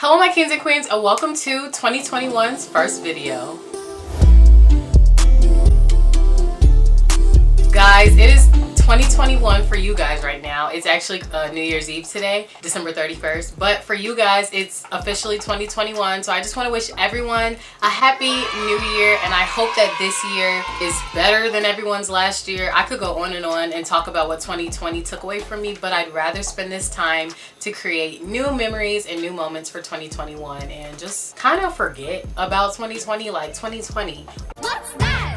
Hello my kings and queens and welcome to 2021's first video. Guys, it is 2021 for you guys right now. It's actually New Year's Eve today, December 31st. But for you guys, it's officially 2021. So I just want to wish everyone a happy new year. And I hope that this year is better than everyone's last year. I could go on and talk about what 2020 took away from me. But I'd rather spend this time to create new memories and new moments for 2021. And just kind of forget about 2020, like 2020. What's that?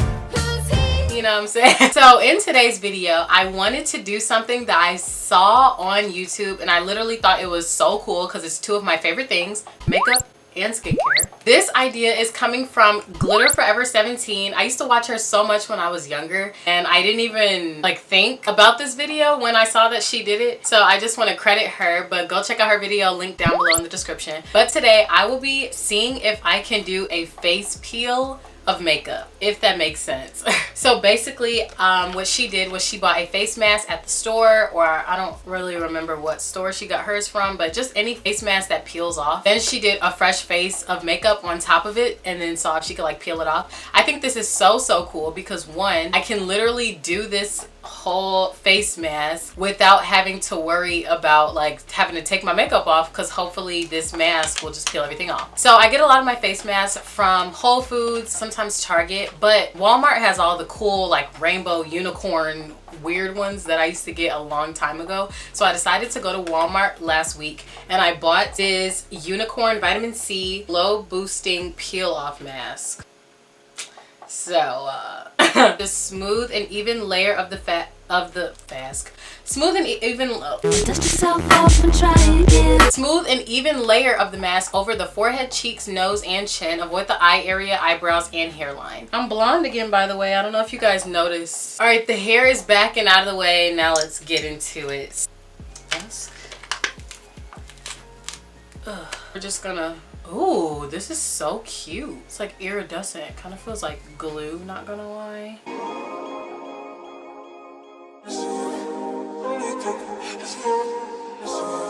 You know what I'm saying? So in today's video, I wanted to do something that I saw on YouTube and I literally thought it was so cool because it's two of my favorite things, makeup and skincare. This idea is coming from Glitter Forever 17. I used to watch her so much when I was younger and I didn't even like think about this video when I saw that she did it. So I just want to credit her, but go check out her video, link down below in the description. But today I will be seeing if I can do a face peel of makeup, if that makes sense. So basically what she did was she bought a face mask at the store, or I don't really remember what store she got hers from, but just any face mask that peels off. Then she did a fresh face of makeup on top of it and then saw if she could like peel it off. I think this is so cool because one, I can literally do this whole face mask without having to worry about like having to take my makeup off, because hopefully this mask will just peel everything off. So I get a lot of my face masks from Whole Foods, sometimes Target, but Walmart has all the cool like rainbow unicorn weird ones that I used to get a long time ago. So I decided to go to Walmart last week and I bought this unicorn vitamin C glow boosting peel off mask. So the smooth and even layer of the smooth and even layer of the mask over the forehead, cheeks, nose, and chin. Avoid the eye area, eyebrows, and hairline. I'm blonde again, by the way. I don't know if you guys noticed. All right, the hair is back and out of the way. Now let's get into it. We're just gonna. Ooh, this is so cute. It's like iridescent. It kind of feels like glue, not gonna lie.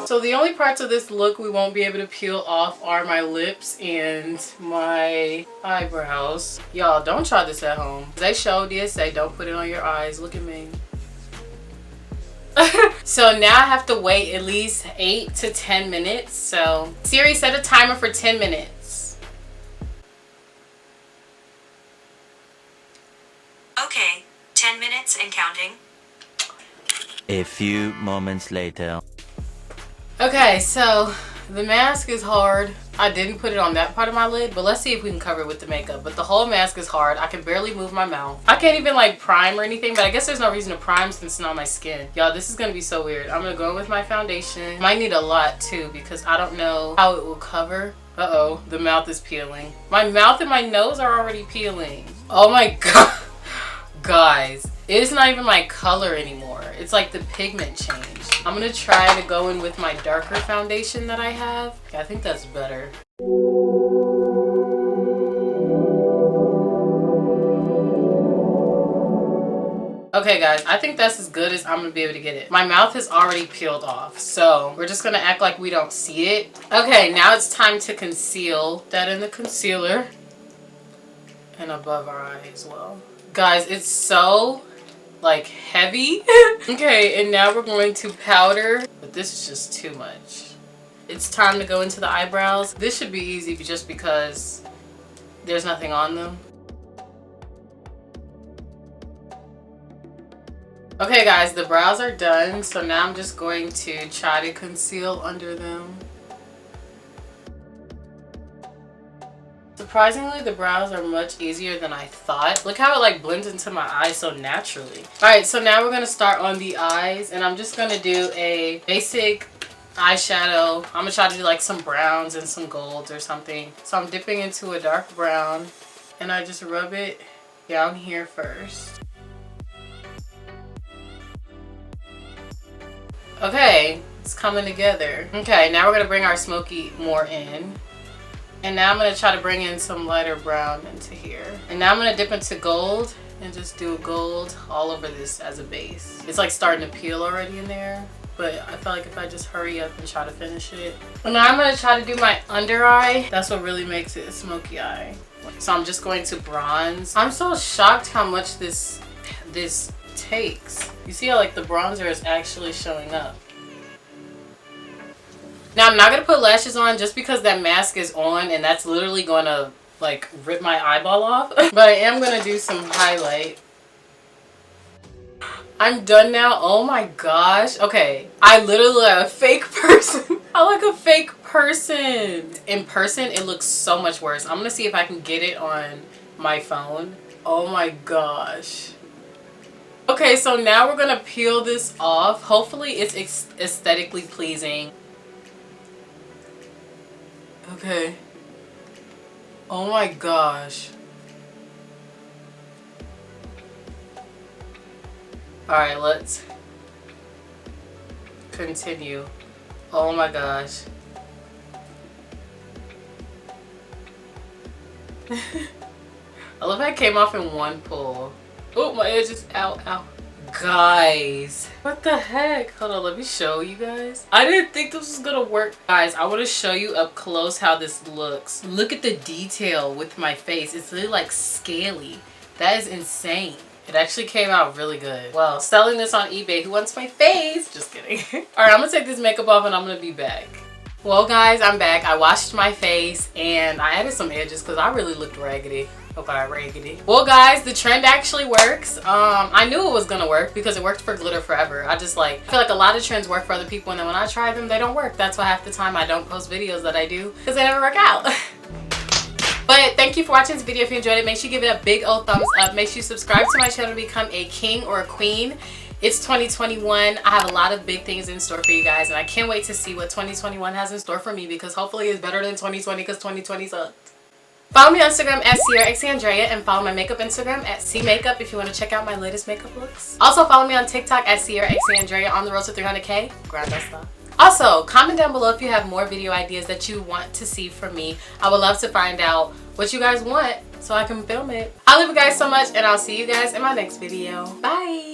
So the only parts of this look we won't be able to peel off are my lips and my eyebrows. Y'all, don't try this at home. They did say don't put it on your eyes. Look at me. So now I have to wait at least 8 to 10 minutes. So Siri, set a timer for 10 minutes. Okay, 10 minutes and counting. A few moments later. Okay, so the mask is hard. I didn't put it on that part of my lid, but let's see if we can cover it with the makeup. But the whole mask is hard. I can barely move my mouth. I can't even like prime or anything, but I guess there's no reason to prime since it's not on my skin. Y'all, this is gonna be so weird. I'm gonna go in with my foundation. Might need a lot too because I don't know how it will cover. Uh-oh, the mouth is peeling. My mouth and my nose are already peeling. Oh my god. Guys, it's not even my color anymore. It's like the pigment changed. I'm gonna try to go in with my darker foundation that I have. Yeah, I think that's better. Okay guys, I think that's as good as I'm gonna be able to get it. My mouth is already peeled off, so we're just gonna act like we don't see it. Okay, now it's time to conceal that in the concealer and above our eye as well. Guys, it's so like heavy. Okay, and now we're going to powder, but this is just too much. It's time to go into the eyebrows. This should be easy just because there's nothing on them. Okay guys, the brows are done, so now I'm just going to try to conceal under them. Surprisingly, the brows are much easier than I thought. Look how it like blends into my eyes so naturally. Alright, so now we're going to start on the eyes, and I'm just going to do a basic eyeshadow. I'm going to try to do like some browns and some golds or something. So I'm dipping into a dark brown, and I just rub it down here first. Okay, it's coming together. Okay, now we're going to bring our smoky more in. And now I'm going to try to bring in some lighter brown into here. And now I'm going to dip into gold and just do a gold all over this as a base. It's like starting to peel already in there. but I feel like if I just hurry up and try to finish it. And now I'm going to try to do my under eye. That's what really makes it a smoky eye. So I'm just going to bronze. I'm so shocked how much this takes. You see how like the bronzer is actually showing up. Now I'm not going to put lashes on just because that mask is on and that's literally going to like rip my eyeball off. But I am going to do some highlight. I'm done now. Oh my gosh. Okay. I literally look like a fake person. I look like a fake person. In person, it looks so much worse. I'm going to see if I can get it on my phone. Oh my gosh. Okay, so now we're going to peel this off. Hopefully it's aesthetically pleasing. Okay. Oh my gosh. Alright, let's continue. Oh my gosh. I love how it came off in one pull. Oh, my edge is out. Ow. Guys, what the heck? Hold on, let me show you guys. I didn't think this was gonna work. Guys, I want to show you up close how this looks. Look at the detail with my face. It's really like scaly. That is insane. It actually came out really good. Well, selling this on eBay. Who wants my face? Just kidding. All right, I'm gonna take this makeup off and I'm gonna be back. Well, guys, I'm back. I washed my face and I added some edges because I really looked raggedy. Okay, raggedy. Well, guys, the trend actually works. I knew it was gonna work because it worked for Glitter Forever. I feel like a lot of trends work for other people and then when I try them, they don't work. That's why half the time I don't post videos that I do because they never work out. But thank you for watching this video. If you enjoyed it, make sure you give it a big old thumbs up. Make sure you subscribe to my channel to become a king or a queen. It's 2021. I have a lot of big things in store for you guys and I can't wait to see what 2021 has in store for me because hopefully it's better than 2020 because 2020 sucked. Follow me on Instagram at @SierraXandrea and follow my makeup Instagram at @CMakeup if you want to check out my latest makeup looks. Also follow me on TikTok at @SierraXandrea on the road to 300K. Grind that stuff. Also, comment down below if you have more video ideas that you want to see from me. I would love to find out what you guys want so I can film it. I love you guys so much and I'll see you guys in my next video. Bye!